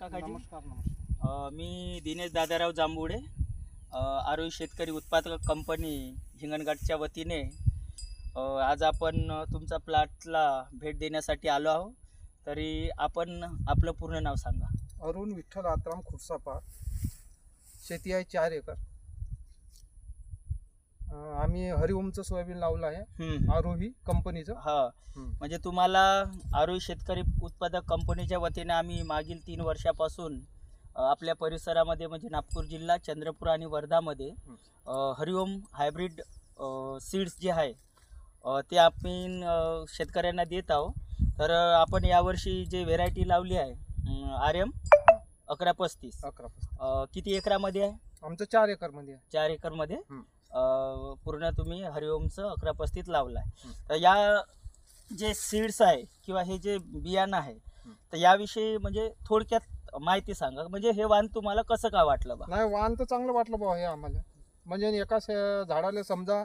काकाजी. नमस्कार. मी दिनेश दादाराव जांभुडे, आरोही शेतकरी उत्पादक कंपनी हिंगणघाटच्या वतीने आज आपण तुमचा प्लॉटला भेट देण्यासाठी आलो आहोत. तरी आपण आपलं पूर्ण नाव सांगा. अरुण विठ्ठल आत्राम खुर्सापार. शेती आहे 4 एकर. आम्ही हरिओमचं सोयाबीन लावलं आहे, आरोही कंपनीचं. हा, म्हणजे तुम्हाला आरोही शेतकरी उत्पादक कंपनीच्या वतीने आम्ही मागील 3 वर्षापासून आपल्या परिसरामध्ये म्हणजे नागपूर जिल्हा, चंद्रपूर आणि वर्धामध्ये हरिओम हायब्रिड सीड्स जे आहे ते आपण शेतकऱ्यांना देत आहोत. तर आपण यावर्षी जे व्हेरायटी लावली आहे RM 1135. किती एकरामध्ये आहे? आमचं 4 एकरमध्ये आहे. 4 एकरमध्ये पूर्ण तुम्ही हरिओमचं 1135 लावलं आहे. तर या जे सीड्स आहे किंवा हे जे बियाणं आहे तर याविषयी म्हणजे थोडक्यात माहिती सांगा. म्हणजे हे वाण तुम्हाला कसं काय वाटलं बा? नाही, वाण तर चांगलं वाटलं बा हे आम्हाला. म्हणजे एका झाडाला समजा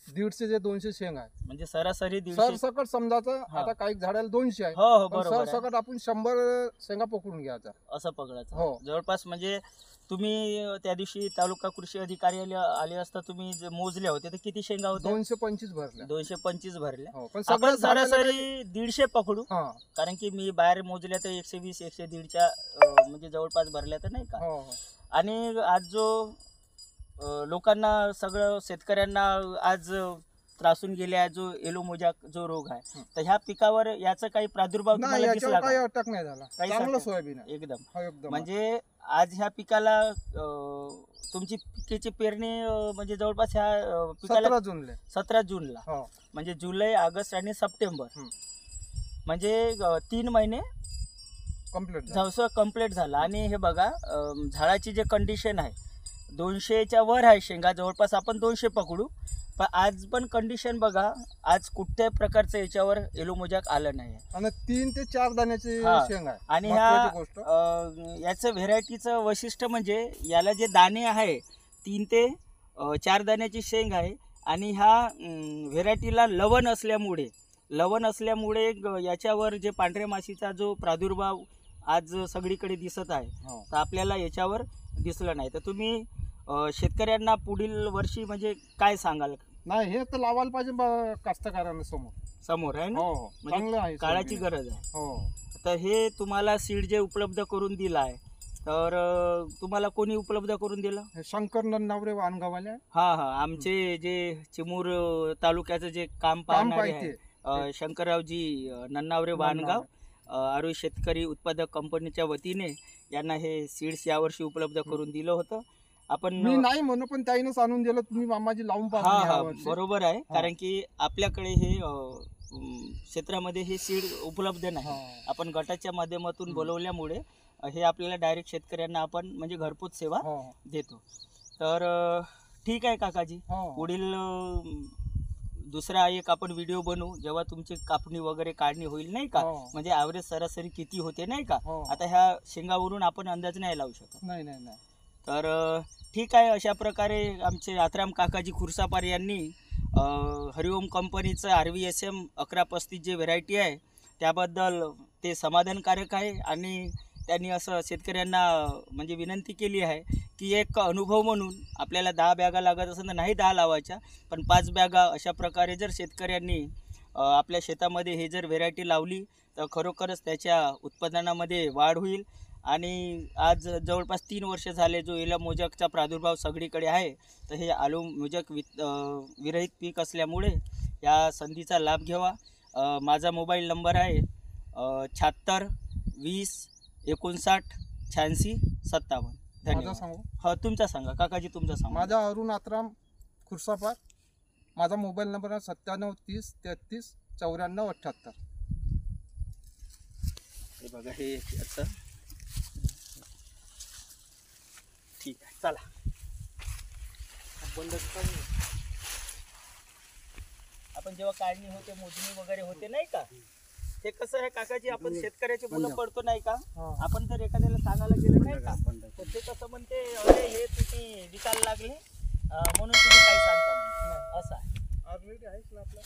150 ते 200 शेंग आहे. म्हणजे सरासरी 150 सरसकट समजायचं. आता काही झाडाला 200 आहे. हो बरोबर. सरसकट आपण 100 शेंगा पकडून घ्यायचा असं पकडायचं. हो. जवळपास म्हणजे तुम्ही त्या दिवशी तालुका कृषी अधिकारी आले असता तुम्ही जे मोजले होते तर किती शेंगा होत्या? 225 भरल्या. 225 भरल्या. पण आपण सरासरी 150 पकडू, हा. कारण की मी बाहेर मोजल्या तर 120 150च्या म्हणजे जवळपास भरल्या तर नाही का. आणि आज जो लोकांना सगळं शेतकऱ्यांना आज त्रासून गेले आहे जो येलो मोजाक जो रोग आहे, तर ह्या पिकावर याचा काही प्रादुर्भाव तुम्हाला दिसला का? काही अटक नाही झाला. चांगलं सोयाबीन आहे एकदम. म्हणजे आज ह्या पिकाला तुमची पिकेची पेरणी म्हणजे जवळपास ह्या पिकाला 17 जूनला म्हणजे जुलै, ऑगस्ट आणि सप्टेंबर म्हणजे 3 महिने कंप्लीट झाला. आणि हे बघा झाडाची जे कंडिशन आहे 200च्या वर आहे शेंगा, जवळपास आपण 200 पकडू. पण आज पण कंडिशन बघा, आज कुठल्याही प्रकारचं याच्यावर येलो मोजाक आलं नाही. आणि 3 ते 4 दाण्याची शेंग आहे. आणि ह्या याचं व्हेरायटीचं वैशिष्ट्य म्हणजे याला जे दाणे आहे 3 ते 4 दाण्याची शेंग आहे. आणि ह्या व्हेरायटीला लवण असल्यामुळे याच्यावर जे पांढऱ्या माशीचा जो प्रादुर्भाव आज सगळीकडे दिसत आहे तर आपल्याला याच्यावर दिसलं नाही. तर तुम्ही शेतकऱ्यांना पुढील वर्षी म्हणजे काय सांगाल? नाही, हे तर लावायला पाहिजे कास्तकारांना समोर आहे ना. म्हणजे काळाची गरज आहे. तर हे तुम्हाला सीड जे उपलब्ध करून दिलं आहे तर तुम्हाला कोणी उपलब्ध करून दिलं? शंकर नन्नावरे वाणगाववाले. हा, आमचे जे चिमूर तालुक्याचं जे काम पाहणारे आहे शंकररावजी नन्नावरे वाणगाव, आरोही शेतकरी उत्पादक कंपनीच्या वतीने यांना हे सीड्स यावर्षी उपलब्ध करून दिलं होतं. आपण मी नाही म्हणू, पण त्याईनच आणून दिलं. तुम्ही मामाजी लावून पहा. बरोबर आहे. कारण की आपल्याकडे हे क्षेत्रामध्ये हे सीड उपलब्ध नाही. आपण गटाच्या माध्यमातून बोलवल्यामुळे हे आपल्याला डायरेक्ट शेतकऱ्यांना आपण म्हणजे घरपोच सेवा देतो. तर ठीक आहे काकाजी, पुढील दुसरा एक आपण व्हिडिओ बनवू जेव्हा तुमची कापणी वगैरे काढणी होईल नाही का. म्हणजे ॲव्हरेज सरासरी किती होते नाही का. आता ह्या शेंगावरून आपण अंदाज नाही लावू शकत. नाही. तर ठीक आहे. अशा प्रकारे आमचे आत्राम काकाजी खुर्सापार यांनी हरिओम कंपनीचं RVSM 1135 जे व्हेरायटी आहे त्याबद्दल ते समाधानकारक आहे. आणि त्यांनी असं शेतकऱ्यांना म्हणजे विनंती केली आहे की एक अनुभव म्हणून आपल्याला 10 बॅगा लागत असेल तर नाही 10 लावायच्या, पण 5 बॅगा अशा प्रकारे जर शेतकऱ्यांनी आपल्या शेतामध्ये हे जर व्हेरायटी लावली तर खरोखरच त्याच्या उत्पादनामध्ये वाढ होईल. आणि आज जवळपास 3 वर्ष झाले जो येलो मोजाकचा प्रादुर्भाव सगळीकडे आहे, तर हे येलो मोजाक विरहित पीक असल्यामुळे या संधीचा लाभ घ्यावा. माझा मोबाईल नंबर आहे 76 20 59 86 57. धन्यवाद. हो, तुमचा सांगा काकाजी, तुमचा सांगा. माझा अरुण आत्राम खुर्सापार. माझा मोबाईल नंबर आहे 97 30 33 94 78. हे बघा, हे असं ठीक आहे. चला बंद करू. आपण जेव्हा काढणी होते, मोजणी वगैरे होते नाही का, ते कसं आहे काकाजी, आपण शेतकऱ्याची मुलं पडतो नाही का. आपण जर एखाद्याला सांगायला गेलं नाही का तर ते कसं म्हणते, अरे हे तुम्ही विकायला लागले म्हणून तुम्ही काही सांगता, असं आहे. ऑलरेडी आहेच ना आपलं.